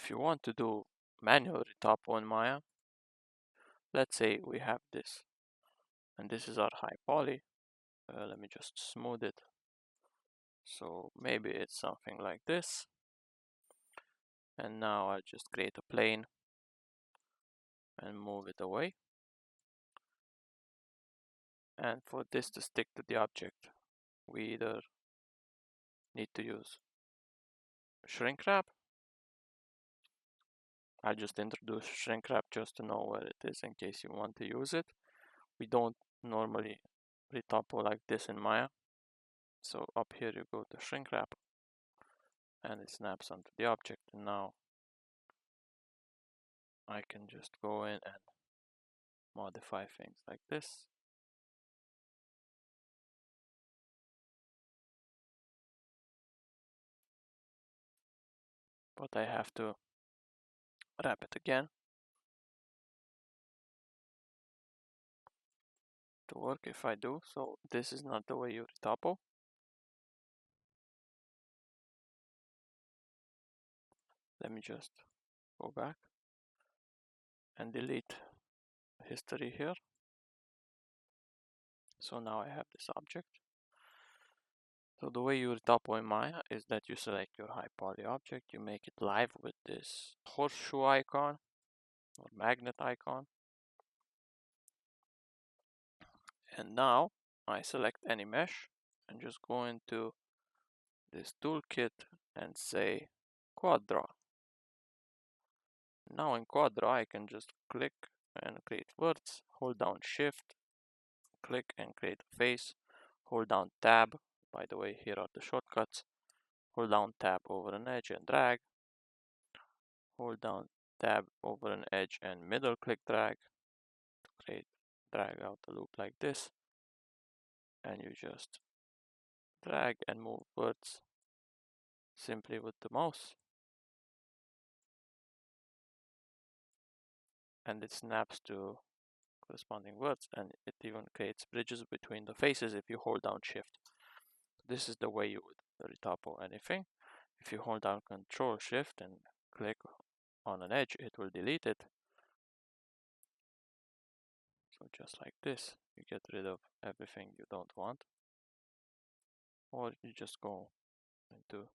if you want to do manual Retopo in Maya, let's say we have this, and this is our high poly. Let me just smooth it. So maybe it's something like this. And now I just create a plane and move it away. And for this to stick to the object, we either need to use shrink wrap. I'll just introduce shrink wrap just to know where it is in case you want to use it. We don't normally retopo like this in Maya. So up here you go to shrink wrap and it snaps onto the object, and now I can just go in and modify things like this. But I have to wrap it again to work if I do. So this is not the way you retopo. Let me just go back and delete history here. So now I have this object. So the way you retopo in Maya is that you select your high poly object, you make it live with this horseshoe icon or magnet icon. And now I select any mesh and just go into this toolkit and say quad draw. Now in quad draw I can just click and create verts, hold down shift, click and create a face, hold down tab. By the way, here are the shortcuts. Hold down tab over an edge and drag. Hold down tab over an edge and middle click drag to create, drag out the loop like this. And you just drag and move verts simply with the mouse. And it snaps to corresponding words, and it even creates bridges between the faces if you hold down shift. This is the way you would retopo anything. If you hold down control shift and click on an edge, it will delete it. So just like this, you get rid of everything you don't want. Or you just go into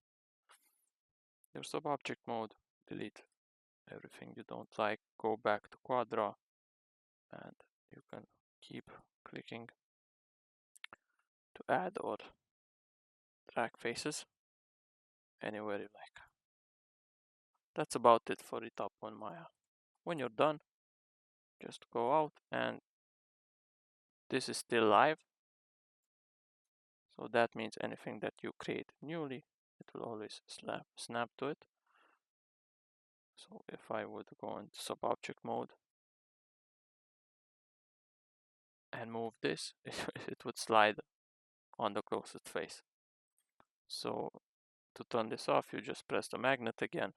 your sub-object mode, delete everything you don't like, go back to quad draw, and you can keep clicking to add or drag faces anywhere you like. That's about it for Retopo in Maya. When you're done, just go out, and this is still live. So that means anything that you create newly, it will always snap to it. So if I would go into sub-object mode and move this, it would slide on the closest face. So to turn this off, you just press the magnet again,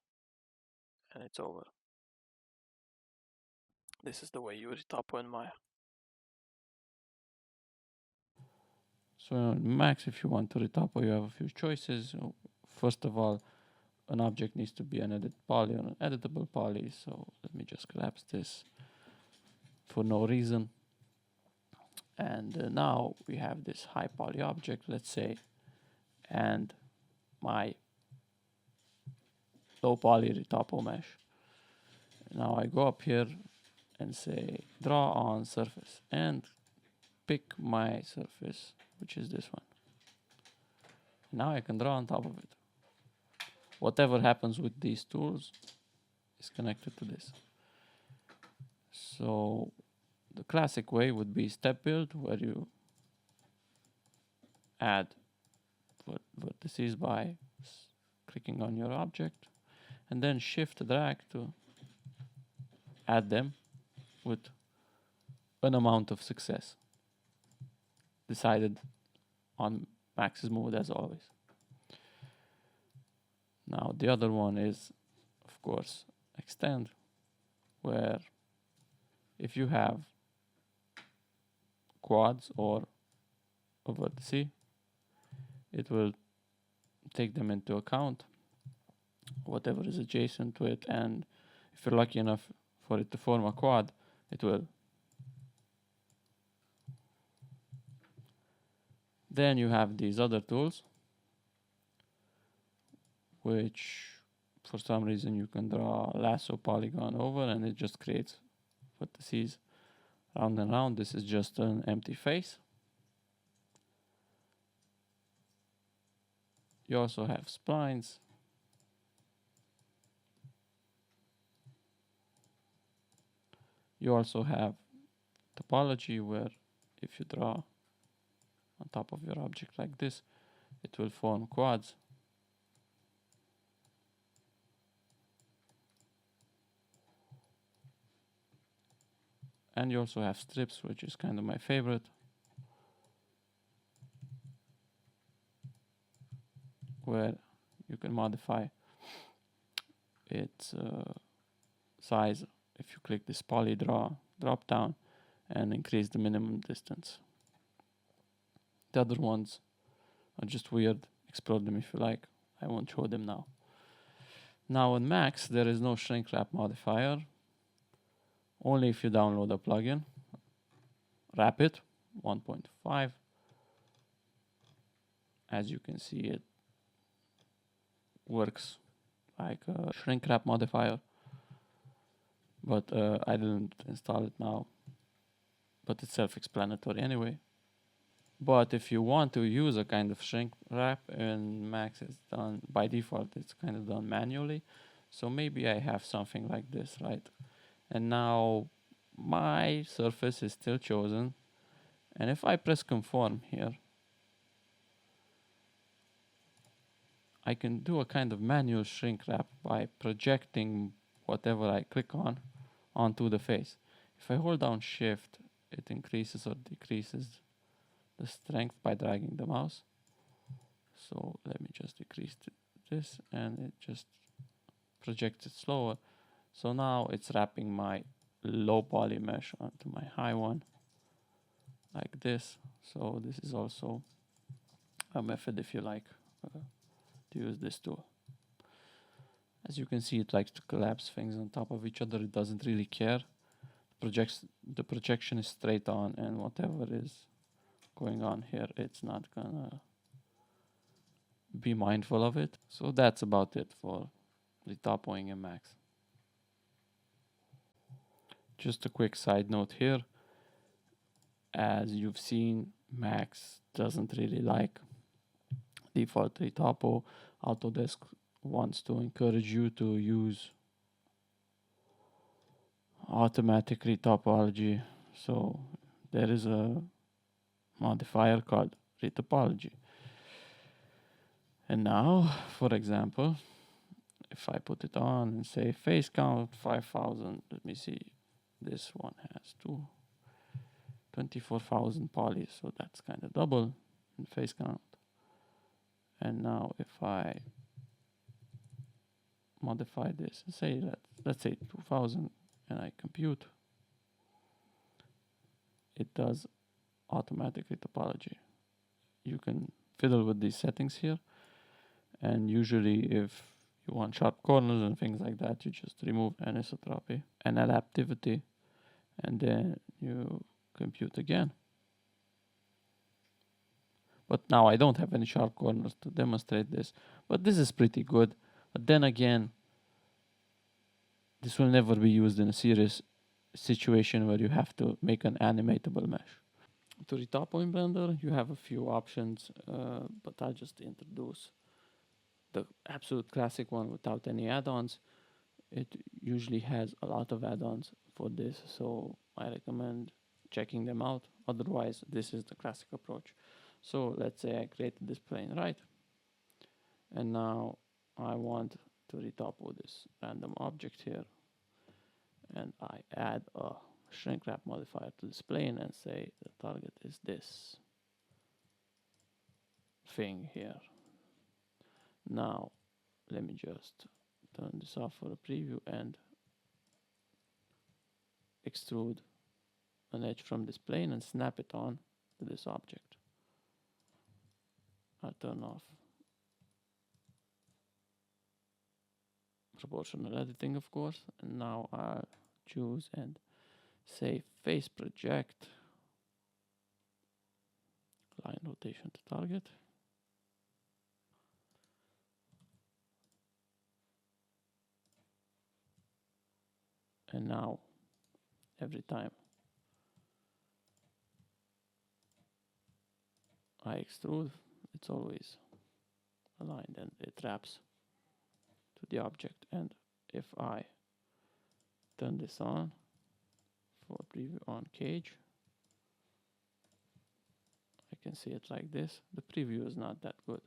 and it's over. This is the way you retopo in Maya. So in Max, if you want to retopo, you have a few choices. First of all, an object needs to be an edit poly or an editable poly. So let me just collapse this for no reason. And now we have this high poly object, let's say, and my low poly retopo mesh. Now I go up here and say draw on surface and pick my surface, which is this one. Now I can draw on top of it. Whatever happens with these tools is connected to this. So the classic way would be step build, where you add vertices by clicking on your object, and then shift drag to add them with an amount of success decided on Max's mode as always. Now the other one is, of course, extend, where if you have quads or a vertice, it will take them into account whatever is adjacent to it, and if you're lucky enough for it to form a quad, it will. Then you have these other tools, which for some reason you can draw a lasso polygon over and it just creates vertices round and round. This is just an empty face. You also have splines. You also have topology, where if you draw on top of your object like this, it will form quads. And you also have strips, which is kind of my favorite, where you can modify its size if you click this poly draw drop down and increase the minimum distance. The other ones are just weird. Explore them if you like. I won't show them now. Now in Max, there is no shrink wrap modifier. Only if you download a plugin. Wrap it 1.5. As you can see, it works like a shrink wrap modifier. But I didn't install it now. But it's self-explanatory anyway. But if you want to use a kind of shrink wrap in Max, it's done by default, it's kind of done manually. So maybe I have something like this, right? And now my surface is still chosen. And if I press conform here, I can do a kind of manual shrink wrap by projecting whatever I click on onto the face. If I hold down shift, it increases or decreases the strength by dragging the mouse. So let me just decrease this, and it just projects it slower. So now it's wrapping my low poly mesh onto my high one like this. So this is also a method, if you like, to use this tool. As you can see, it likes to collapse things on top of each other. It doesn't really care. The projection is straight on, and whatever is going on here, it's not gonna be mindful of it. So that's about it for retopoing in Max. Just a quick side note here. As you've seen, Max doesn't really like default retopo. Autodesk wants to encourage you to use automatic retopology. So there is a modifier called Retopology. And now, for example, if I put it on and say face count 5,000, let me see, this one has 24,000 polys, so that's kind of double in face count. And now if I modify this and say let's say 2,000, and I compute, it does automatic retopology. You can fiddle with these settings here, and usually if you want sharp corners and things like that, you just remove anisotropy and adaptivity, and then you compute again. But now I don't have any sharp corners to demonstrate this, but this is pretty good. But then again, this will never be used in a serious situation where you have to make an animatable mesh. To Retopo in Blender, you have a few options, but I'll just introduce the absolute classic one without any add-ons. It usually has a lot of add-ons for this, so I recommend checking them out. Otherwise, this is the classic approach. So let's say I created this plane, right? And now I want to retopo this random object here. And I add a shrink wrap modifier to this plane and say the target is this thing here. Now, let me just turn this off for a preview and extrude an edge from this plane and snap it on to this object. I'll turn off proportional editing, of course. And now I'll choose and say face project, line rotation to target. And now every time I extrude, it's always aligned and it wraps to the object. And if I turn this on for preview on cage, I can see it like this. The preview is not that good.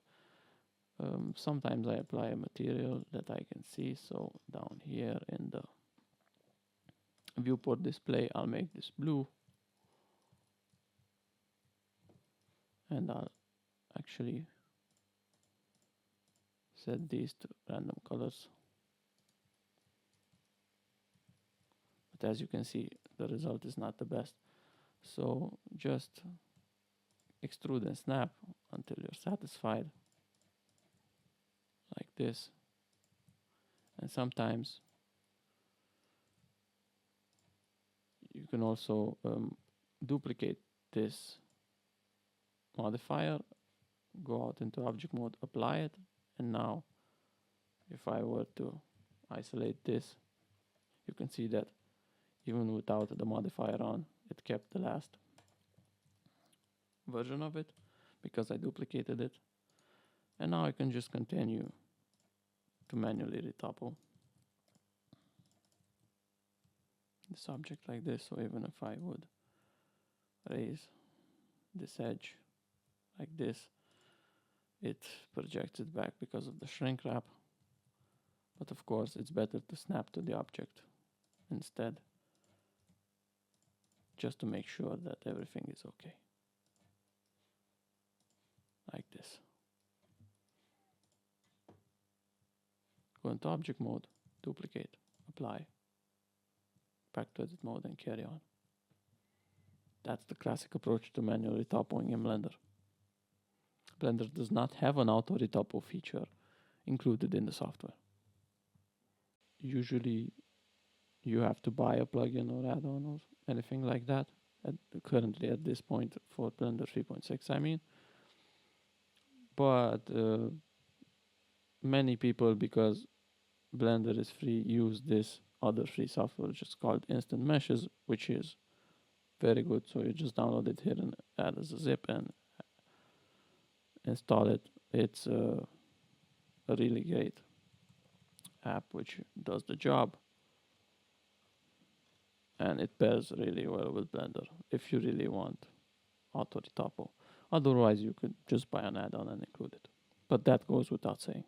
Sometimes I apply a material that I can see. So down here in the viewport display, I'll make this blue. And I'll actually set these to random colors. But as you can see, the result is not the best. So just extrude and snap until you're satisfied, like this. And sometimes you can also duplicate this modifier, go out into object mode, apply it, and now if I were to isolate this, you can see that even without the modifier on, it kept the last version of it because I duplicated it. And now I can just continue to manually retopo this object like this. So even if I would raise this edge like this, it projects it back because of the shrink wrap. But of course, it's better to snap to the object instead, just to make sure that everything is okay. Like this. Go into object mode, duplicate, apply, back to edit mode, and carry on. That's the classic approach to manual retopoing in Blender. Blender does not have an auto retopo feature included in the software. Usually you have to buy a plugin or add-on or anything like that. Currently at this point for Blender 3.6, I mean. But many people, because Blender is free, use this other free software which is called Instant Meshes, which is very good. So you just download it here and add as a zip and install it. It's a really great app which does the job, and it pairs really well with Blender if you really want auto retopo. Otherwise, you could just buy an add-on and include it. But that goes without saying.